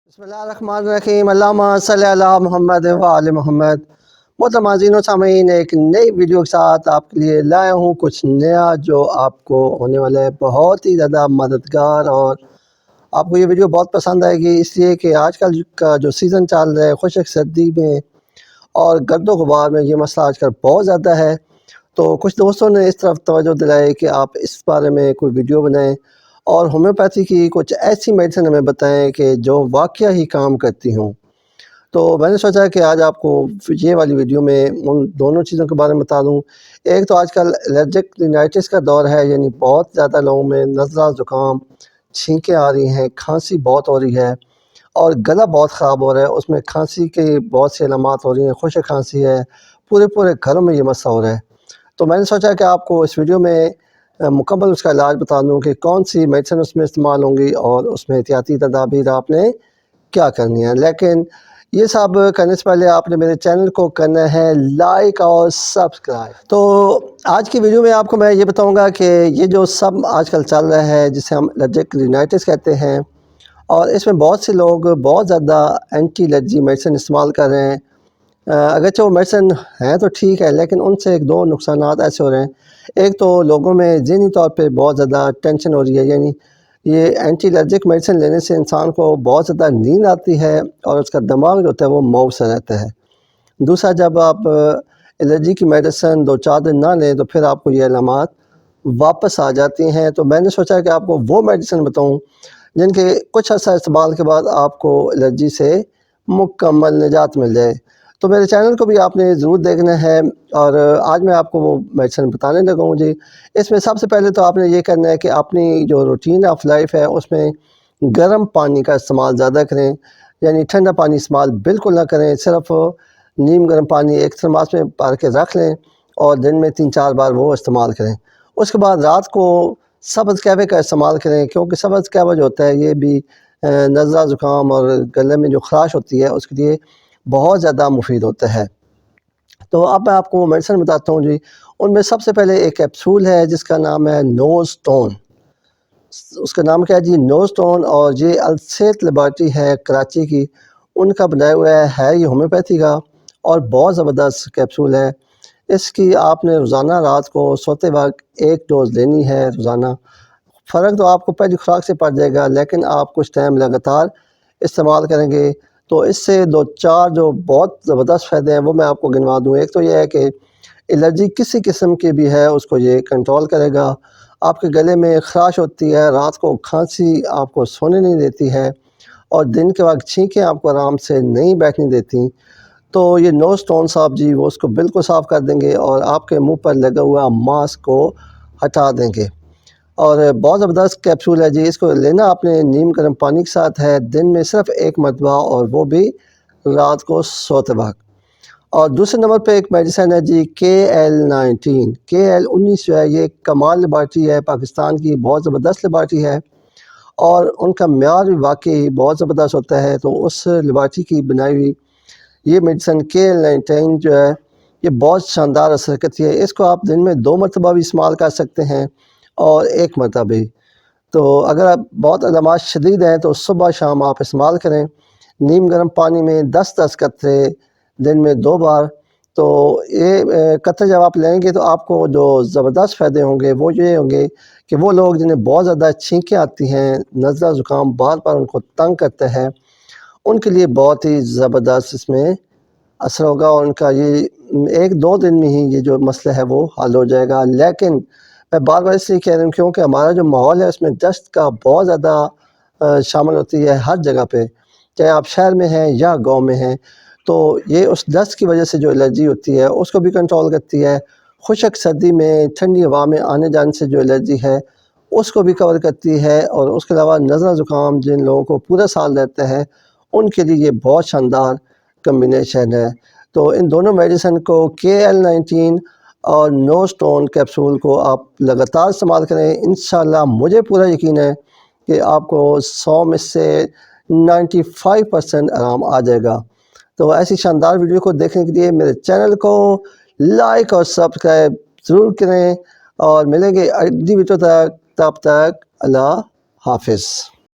بسم اللہ الرحمن الرحیم، اللہم صلی علی محمد و آل محمد۔ محترم ناظرین و سامعین، ایک نئی ویڈیو کے ساتھ آپ کے لیے لایا ہوں کچھ نیا جو آپ کو ہونے والا ہے بہت ہی زیادہ مددگار، اور آپ کو یہ ویڈیو بہت پسند آئے گی، اس لیے کہ آج کل کا جو سیزن چل رہا ہے خشک سردی میں اور گرد و غبار میں، یہ مسئلہ آج کل بہت زیادہ ہے۔ تو کچھ دوستوں نے اس طرف توجہ دلائی کہ آپ اس بارے میں کوئی ویڈیو بنائیں اور ہومیوپیتھی کی کچھ ایسی میڈیسن ہمیں بتائیں کہ جو واقعہ ہی کام کرتی ہوں۔ تو میں نے سوچا کہ آج آپ کو یہ والی ویڈیو میں ان دونوں چیزوں کے بارے میں بتا دوں۔ ایک تو آج کل الرجک رینائٹس کا دور ہے، یعنی بہت زیادہ لوگوں میں نزلہ زکام، چھینکیں آ رہی ہیں، کھانسی بہت ہو رہی ہے اور گلا بہت خراب ہو رہا ہے، اس میں کھانسی کے بہت سی علامات ہو رہی ہیں، خشک کھانسی ہے، پورے گھروں میں یہ مسئلہ ہو رہا ہے۔ تو میں نے سوچا کہ آپ کو اس ویڈیو میں مکمل اس کا علاج بتا دوں کہ کون سی میڈیسن اس میں استعمال ہوں گی اور اس میں احتیاطی تدابیر آپ نے کیا کرنی ہے۔ لیکن یہ سب کرنے سے پہلے آپ نے میرے چینل کو کرنا ہے لائک اور سبسکرائب۔ تو آج کی ویڈیو میں آپ کو میں یہ بتاؤں گا کہ یہ جو سب آج کل چل رہا ہے جسے ہم الرجک رینائٹس کہتے ہیں، اور اس میں بہت سے لوگ بہت زیادہ اینٹی الرجی میڈیسن استعمال کر رہے ہیں۔ اگرچہ وہ میڈیسن ہیں تو ٹھیک ہے، لیکن ان سے ایک دو نقصانات ایسے ہو رہے ہیں۔ ایک تو لوگوں میں ذہنی طور پہ بہت زیادہ ٹینشن ہو رہی ہے، یعنی یہ اینٹی الرجک میڈیسن لینے سے انسان کو بہت زیادہ نیند آتی ہے اور اس کا دماغ جو ہوتا ہے وہ موسر رہتا ہے۔ دوسرا، جب آپ الرجی کی میڈیسن 2-4 دن نہ لیں تو پھر آپ کو یہ علامات واپس آ جاتی ہیں۔ تو میں نے سوچا کہ آپ کو وہ میڈیسن بتاؤں جن کے کچھ عرصہ استعمال کے بعد آپ کو الرجی سے مکمل نجات مل جائے۔ تو میرے چینل کو بھی آپ نے ضرور دیکھنا ہے، اور آج میں آپ کو وہ میڈیسن بتانے لگا ہوں جی۔ اس میں سب سے پہلے تو آپ نے یہ کرنا ہے کہ اپنی جو روٹین آف لائف ہے اس میں گرم پانی کا استعمال زیادہ کریں، یعنی ٹھنڈا پانی استعمال بالکل نہ کریں، صرف نیم گرم پانی ایک تھرماس میں بھر کے رکھ لیں اور دن میں 3-4 بار وہ استعمال کریں۔ اس کے بعد رات کو سبز قہوے کا استعمال کریں، کیونکہ سبز قہوہ جو ہوتا ہے یہ بھی نزلہ زکام اور گلے میں جو خراش ہوتی ہے اس کے لیے بہت زیادہ مفید ہوتا ہے۔ تو اب میں آپ کو میڈیسن بتاتا ہوں جی۔ ان میں سب سے پہلے ایک کیپسول ہے جس کا نام ہے نوز ٹون۔ اس کا نام کیا ہے جی؟ نوز ٹون، اور یہ الصحت لیبارٹری ہے کراچی کی، ان کا بنایا ہوا ہے یہ ہومیوپیتھی کا، اور بہت زبردست کیپسول ہے۔ اس کی آپ نے روزانہ رات کو سوتے وقت 1 ڈوز لینی ہے روزانہ۔ فرق تو آپ کو پہلی خوراک سے پڑ جائے گا، لیکن آپ کچھ ٹائم لگاتار استعمال کریں گے تو اس سے 2-4 جو بہت زبردست فائدے ہیں وہ میں آپ کو گنوا دوں۔ ایک تو یہ ہے کہ الرجی کسی قسم کی بھی ہے اس کو یہ کنٹرول کرے گا۔ آپ کے گلے میں خراش ہوتی ہے، رات کو کھانسی آپ کو سونے نہیں دیتی ہے، اور دن کے وقت چھینکیں آپ کو آرام سے نہیں بیٹھنے دیتی، تو یہ نوز ٹون صاحب جی وہ اس کو بالکل صاف کر دیں گے اور آپ کے منہ پر لگا ہوا ماسک کو ہٹا دیں گے۔ اور بہت زبردست کیپسول ہے جی، اس کو لینا آپ نے نیم گرم پانی کے ساتھ ہے، دن میں صرف 1 مرتبہ، اور وہ بھی رات کو سوتے وقت۔ اور دوسرے نمبر پہ ایک میڈیسن ہے جی KL-19۔ KL-19 جو ہے یہ کمال لیبارٹری ہے، پاکستان کی بہت زبردست لیبارٹری ہے، اور ان کا معیار بھی واقعی بہت زبردست ہوتا ہے۔ تو اس لیبارٹری کی بنائی ہوئی یہ میڈیسن KL-19 جو ہے یہ بہت شاندار اثر کرتی ہے۔ اس کو آپ دن میں 2 مرتبہ بھی استعمال کر سکتے ہیں اور 1 مرتبہ بھی۔ تو اگر آپ بہت علامات شدید ہیں تو صبح شام آپ استعمال کریں، نیم گرم پانی میں 10-10 قطرے دن میں 2 بار۔ تو یہ قطرے جب آپ لیں گے تو آپ کو جو زبردست فائدے ہوں گے وہ یہ ہوں گے کہ وہ لوگ جنہیں بہت زیادہ چھینکیں آتی ہیں، نزلہ زکام بار بار ان کو تنگ کرتا ہے، ان کے لیے بہت ہی زبردست اس میں اثر ہوگا، اور ان کا یہ 1-2 دن میں ہی یہ جو مسئلہ ہے وہ حل ہو جائے گا۔ لیکن میں بار بار اس لیے کہہ رہا ہوں کیونکہ ہمارا جو ماحول ہے اس میں ڈسٹ کا بہت زیادہ شامل ہوتی ہے ہر جگہ پہ، چاہے آپ شہر میں ہیں یا گاؤں میں ہیں۔ تو یہ اس ڈسٹ کی وجہ سے جو الرجی ہوتی ہے اس کو بھی کنٹرول کرتی ہے، خشک سردی میں ٹھنڈی ہوا میں آنے جانے سے جو الرجی ہے اس کو بھی کور کرتی ہے، اور اس کے علاوہ نزلہ زکام جن لوگوں کو پورا سال رہتا ہے ان کے لیے یہ بہت شاندار کمبینیشن ہے۔ تو ان دونوں میڈیسن کو KL-19 اور نوز ٹون کیپسول کو آپ لگاتار استعمال کریں، انشاءاللہ مجھے پورا یقین ہے کہ آپ کو 100 میں سے 95% آرام آ جائے گا۔ تو ایسی شاندار ویڈیو کو دیکھنے کے لیے میرے چینل کو لائک اور سبسکرائب ضرور کریں، اور ملیں گے اگلی ویڈیو تک، تب تک اللہ حافظ۔